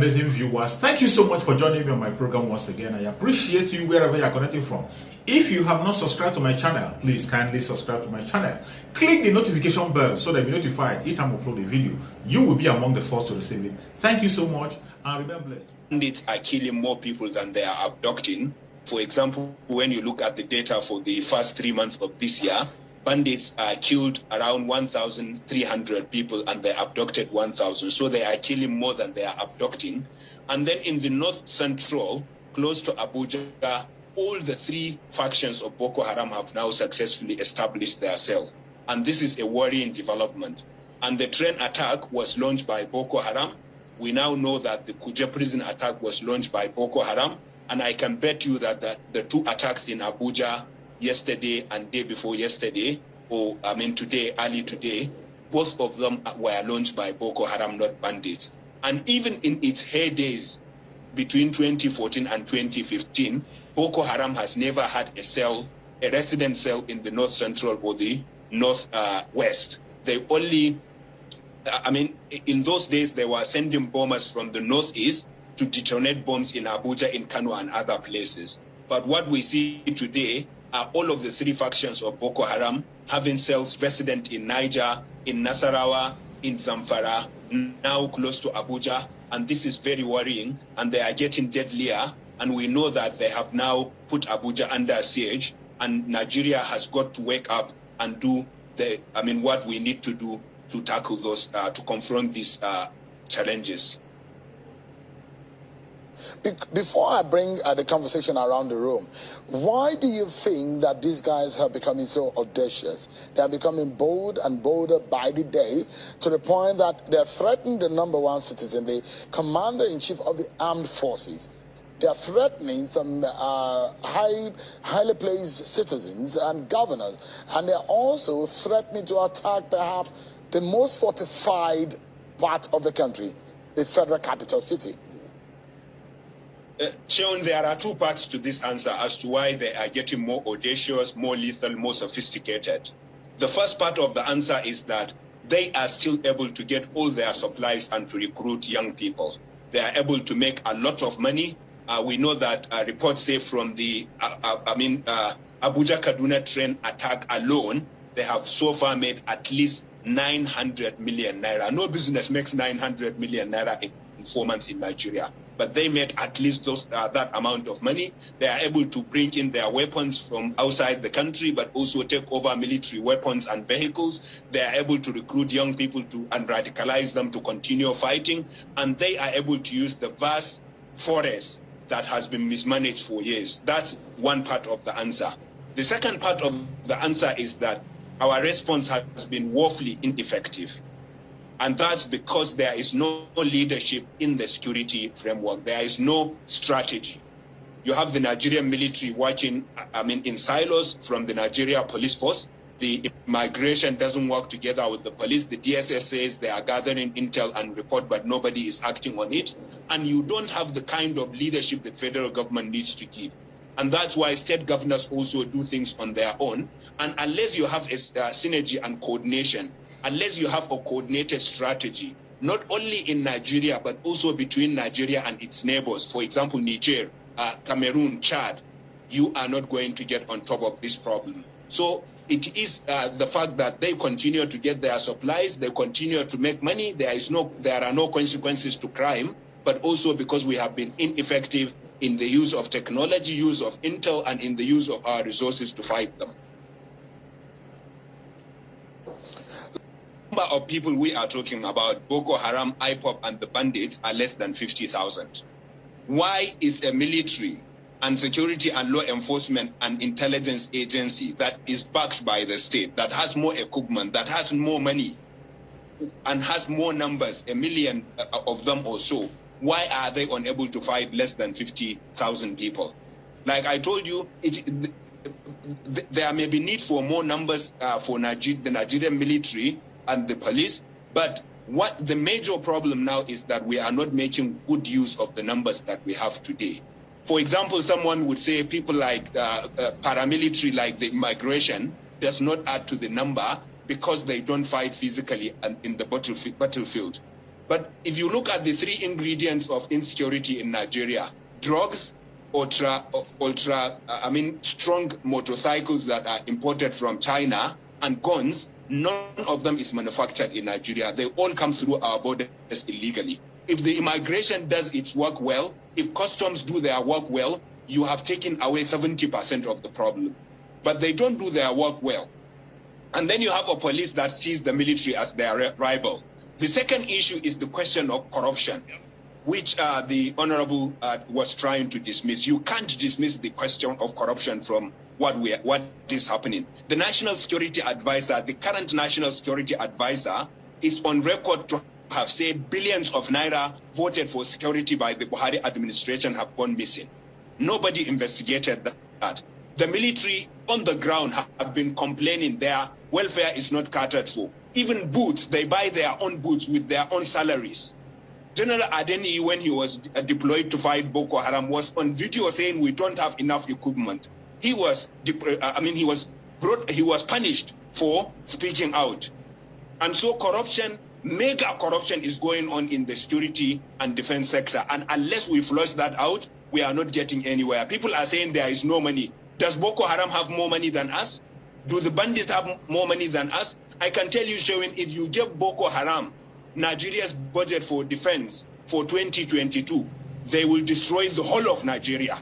amazing viewers. Thank you so much for joining me on my program once again. I appreciate you wherever you are connecting from. If you have not subscribed to my channel, please kindly subscribe to my channel. Click the notification bell so that you'll be notified each time I upload a video. You will be among the first to receive it. Thank you so much and remain blessed. Bandits are killing more people than they are abducting. For example, when you look at the data for the first 3 months of this year, bandits killed around 1,300 people and they abducted 1,000. So they are killing more than they are abducting. And then in the north central, close to Abuja, all the three factions of Boko Haram have now successfully established their cell. And this is a worrying development. And the train attack was launched by Boko Haram. We now know that the Kuje prison attack was launched by Boko Haram. And I can bet you that the two attacks in Abuja yesterday and day before yesterday, or I mean today, early today, both of them were launched by Boko Haram, not bandits. And even in its heydays between 2014 and 2015, Boko Haram has never had a cell, a resident cell in the north central or the north west. They only, I mean, in those days they were sending bombers from the northeast to detonate bombs in Abuja, in Kano and other places. But what we see today are all of the three factions of Boko Haram having cells resident in Niger, in Nasarawa, in Zamfara, now close to Abuja. And this is very worrying. And they are getting deadlier. And we know that they have now put Abuja under siege. And Nigeria has got to wake up and do what we need to do to tackle those, to confront these challenges. Before I bring the conversation around the room, why do you think that these guys are becoming so audacious? They are becoming bold and bolder by the day, to the point that they're threatening the number one citizen, the commander-in-chief of the armed forces. They are threatening some highly placed citizens and governors. And they are also threatening to attack perhaps the most fortified part of the country, the federal capital city. Sean, there are two parts to this answer as to why they are getting more audacious, more lethal, more sophisticated. The first part of the answer is that they are still able to get all their supplies and to recruit young people. They are able to make a lot of money. We know that reports say from the Abuja-Kaduna train attack alone, they have so far made at least 900 million naira. No business makes 900 million naira in 4 months in Nigeria. But they made at least that amount of money. They are able to bring in their weapons from outside the country, but also take over military weapons and vehicles. They are able to recruit young people and radicalize them to continue fighting. And they are able to use the vast forest that has been mismanaged for years. That's one part of the answer. The second part of the answer is that our response has been woefully ineffective. And that's because there is no leadership in the security framework. There is no strategy. You have the Nigerian military working, in silos from the Nigeria police force. The immigration doesn't work together with the police. The DSS says they are gathering intel and report, but nobody is acting on it. And you don't have the kind of leadership the federal government needs to give. And that's why state governors also do things on their own. And unless you have a synergy and coordination, unless you have a coordinated strategy, not only in Nigeria, but also between Nigeria and its neighbors, for example, Niger, Cameroon, Chad, you are not going to get on top of this problem. So it is the fact that they continue to get their supplies, they continue to make money, there are no consequences to crime, but also because we have been ineffective in the use of technology, use of intel, and in the use of our resources to fight them. Number of people we are talking about, Boko Haram, IPOP, and the bandits, are less than 50,000. Why is a military and security and law enforcement and intelligence agency that is backed by the state, that has more equipment, that has more money, and has more numbers, 1 million of them or so, why are they unable to fight less than 50,000 people? Like I told you, there may be need for more numbers for the Nigerian military and the police, but what the major problem now is that we are not making good use of the numbers that we have today. For example, someone would say people like paramilitary, like the immigration, does not add to the number because they don't fight physically and in the battlefield. But if you look at the three ingredients of insecurity in Nigeria, drugs, strong motorcycles that are imported from China, and guns, none of them is manufactured in Nigeria. They all come through our borders illegally. If the immigration does its work well, if customs do their work well, you have taken away 70% of the problem. But they don't do their work well. And then you have a police that sees the military as their rival. The second issue is the question of corruption, which the Honorable was trying to dismiss. You can't dismiss the question of corruption from what is happening. The National Security Advisor, the current National Security Advisor, is on record to have said billions of naira voted for security by the Buhari administration have gone missing. Nobody investigated that. The military on the ground have been complaining their welfare is not catered for. Even boots, they buy their own boots with their own salaries. General Adeni, when he was deployed to fight Boko Haram, was on video saying we don't have enough equipment. He was punished for speaking out. And so corruption, mega corruption is going on in the security and defense sector. And unless we flush that out, we are not getting anywhere. People are saying there is no money. Does Boko Haram have more money than us? Do the bandits have more money than us? I can tell you, Sherwin, if you give Boko Haram Nigeria's budget for defense for 2022, they will destroy the whole of Nigeria.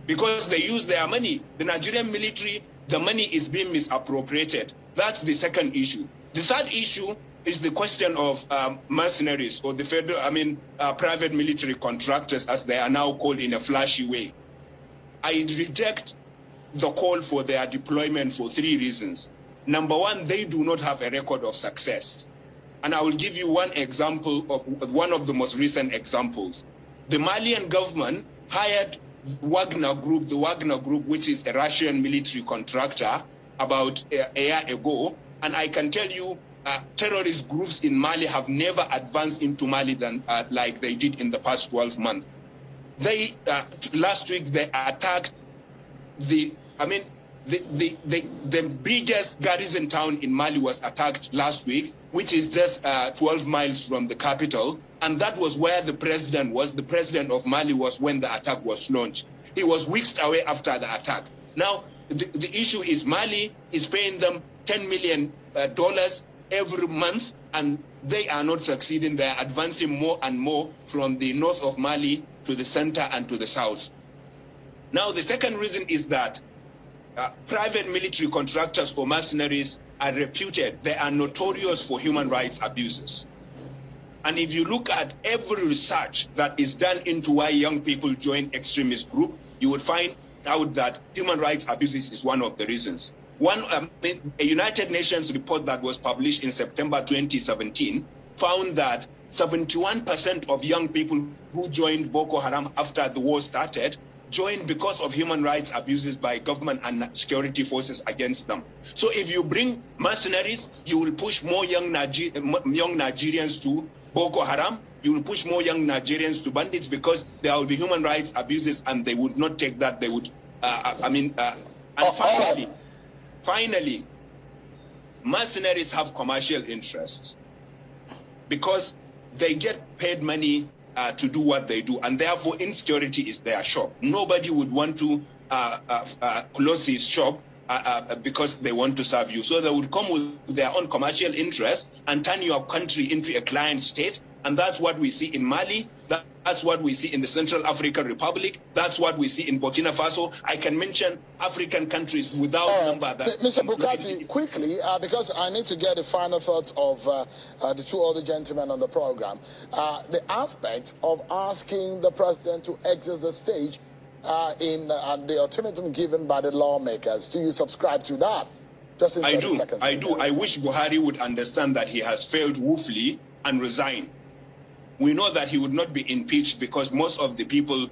Because they use their money. The Nigerian military, the money is being misappropriated. That's the second issue. The third issue is the question of mercenaries, or the private military contractors, as they are now called in a flashy way. I reject the call for their deployment for three reasons. Number one, they do not have a record of success. And I will give you one example of one of the most recent examples. The Malian government hired Wagner Group, the Wagner Group, which is a Russian military contractor, about a year ago. And I can tell you, terrorist groups in Mali have never advanced into Mali than like they did in the past 12 months. They last week they attacked the biggest garrison town in Mali was attacked last week, which is just 12 miles from the capital. And that was where the president was. The president of Mali was when the attack was launched. He was weeks away after the attack. Now, the issue is Mali is paying them $10 million every month, and they are not succeeding. They are advancing more and more from the north of Mali to the center and to the south. Now, the second reason is that private military contractors or mercenaries are reputed, they are notorious for human rights abuses. And if you look at every research that is done into why young people join extremist group, you would find out that human rights abuses is one of the reasons. A United Nations report that was published in September 2017 found that 71% of young people who joined Boko Haram after the war started joined because of human rights abuses by government and security forces against them. So if you bring mercenaries, you will push more young Nigerians to Boko Haram. You will push more young Nigerians to bandits because there will be human rights abuses, and they would not take that. They would, finally, mercenaries have commercial interests because they get paid money to do what they do, and therefore insecurity is their shop. Nobody would want to close his shop because they want to serve you. So they would come with their own commercial interests and turn your country into a client state. And that's what we see in Mali. That's what we see in the Central African Republic. That's what we see in Burkina Faso. I can mention African countries without number. Mr. Bukati, quickly, because I need to get the final thoughts of the two other gentlemen on the program. The aspect of asking the president to exit the stage in the ultimatum given by the lawmakers. Do you subscribe to that? Just in 30 seconds. I do. I wish Buhari would understand that he has failed woefully and resign. We know that he would not be impeached because most of the people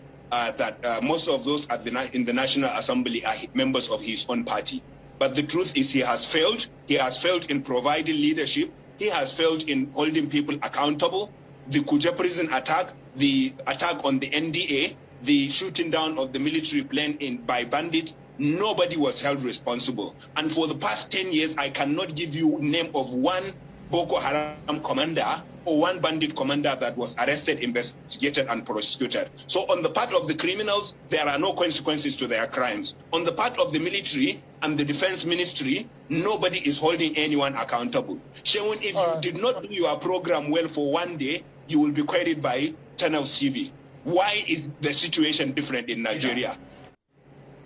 most of those in the National Assembly are members of his own party. But the truth is he has failed. He has failed in providing leadership. He has failed in holding people accountable. The Kuje prison attack, the attack on the NDA, the shooting down of the military plane by bandits, nobody was held responsible. And for the past 10 years, I cannot give you name of one Boko Haram commander or one bandit commander that was arrested, investigated, and prosecuted. So on the part of the criminals, there are no consequences to their crimes. On the part of the military and the defense ministry, nobody is holding anyone accountable. Shemun, if you did not do your program well for one day, you will be queried by Channels TV. Why is the situation different in Nigeria?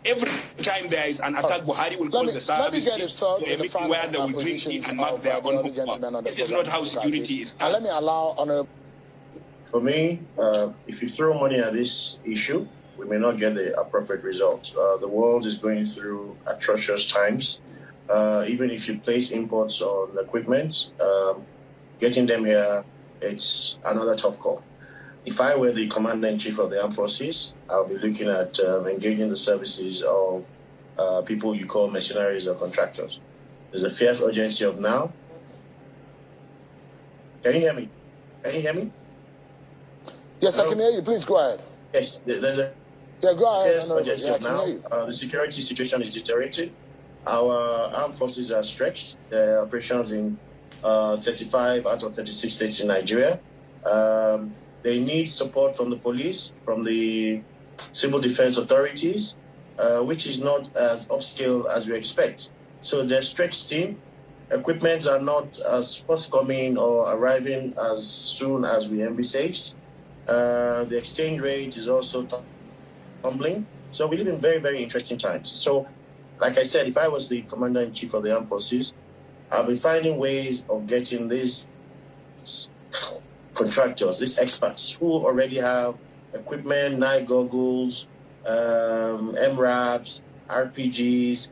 Every time there is an attack, Buhari will call the service to a meeting where they will bring in and mark their own homework. This is not how security is done. Let me allow Honorable. For me, if you throw money at this issue, we may not get the appropriate result. The world is going through atrocious times. Even if you place imports on equipment, getting them here, it's another tough call. If I were the Commander-in-Chief of the Armed Forces, I'll be looking at engaging the services of people you call mercenaries or contractors. There's a fierce urgency of now. Can you hear me? Can you hear me? Yes, hello? I can hear you. Please go ahead. Yes, there's a go ahead. fierce urgency of now. The security situation is deteriorating. Our armed forces are stretched. There are operations in 35 out of 36 states in Nigeria. They need support from the police, from the civil defense authorities, which is not as upscale as we expect. So they're stretched thin. Equipments are not as forthcoming or arriving as soon as we envisaged. The exchange rate is also tumbling. So we live in very, very interesting times. So, like I said, if I was the Commander-in-Chief of the Armed Forces, I'll be finding ways of getting these contractors, these experts who already have equipment, night goggles, MRAPs, RPGs,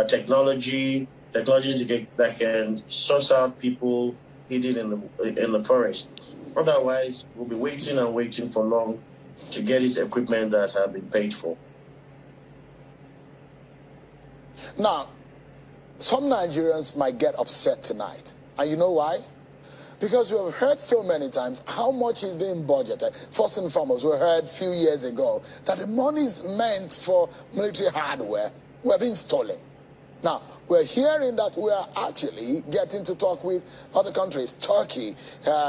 technologies that can source out people hidden in the forest. Otherwise, we'll be waiting and waiting for long to get this equipment that have been paid for. Now, some Nigerians might get upset tonight. And you know why? Because we have heard so many times how much is being budgeted. First and foremost, we heard a few years ago that the monies meant for military hardware were being stolen. Now, we're hearing that we are actually getting to talk with other countries, Turkey,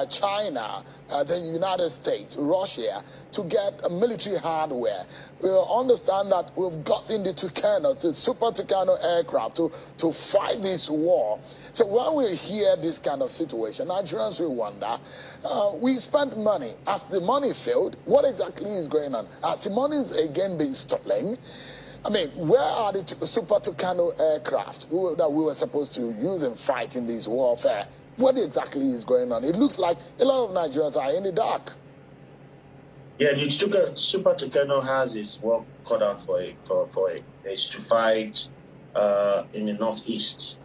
China, the United States, Russia, to get military hardware. We understand that we've gotten the Tucano, the Super Tucano aircraft to fight this war. So when we hear this kind of situation, Nigerians will wonder, we spent money. As the money failed, what exactly is going on? As the money is again being stolen, I mean, where are the Super Tucano aircraft that we were supposed to use and fight in this warfare? What exactly is going on? It looks like a lot of Nigerians are in the dark. Yeah, the Super Tucano has its work cut out for it. It's to fight in the northeast,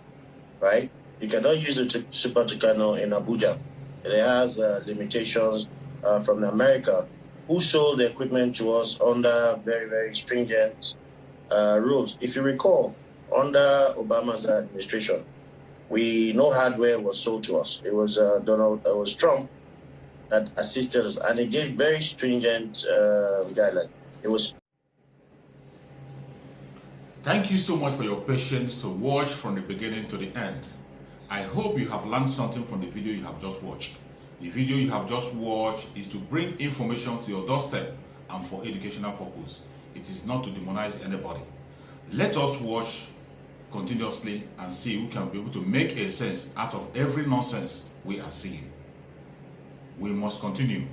right? You cannot use the Super Tucano in Abuja. It has limitations from America, who sold the equipment to us under very, very stringent rules. If you recall, under Obama's administration, no hardware was sold to us. It was Trump that assisted us, and it gave very stringent guidelines. Thank you so much for your patience to watch from the beginning to the end. I hope you have learned something from the video you have just watched. The video you have just watched is to bring information to your doorstep and for educational purpose. It is not to demonize anybody. Let us watch continuously and see who can be able to make a sense out of every nonsense we are seeing. We must continue.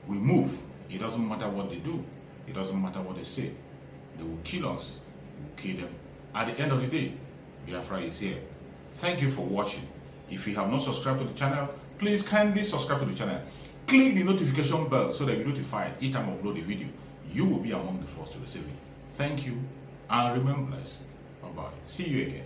We move. It doesn't matter what they do. It doesn't matter what they say. They will kill us. We will kill them. At the end of the day, Biafra is here. Thank you for watching. If you have not subscribed to the channel, please kindly subscribe to the channel. Click the notification bell so that you'll be notified each time I upload a video. You will be among the first to receive it. Thank you and remember blessed. Bye-bye. See you again.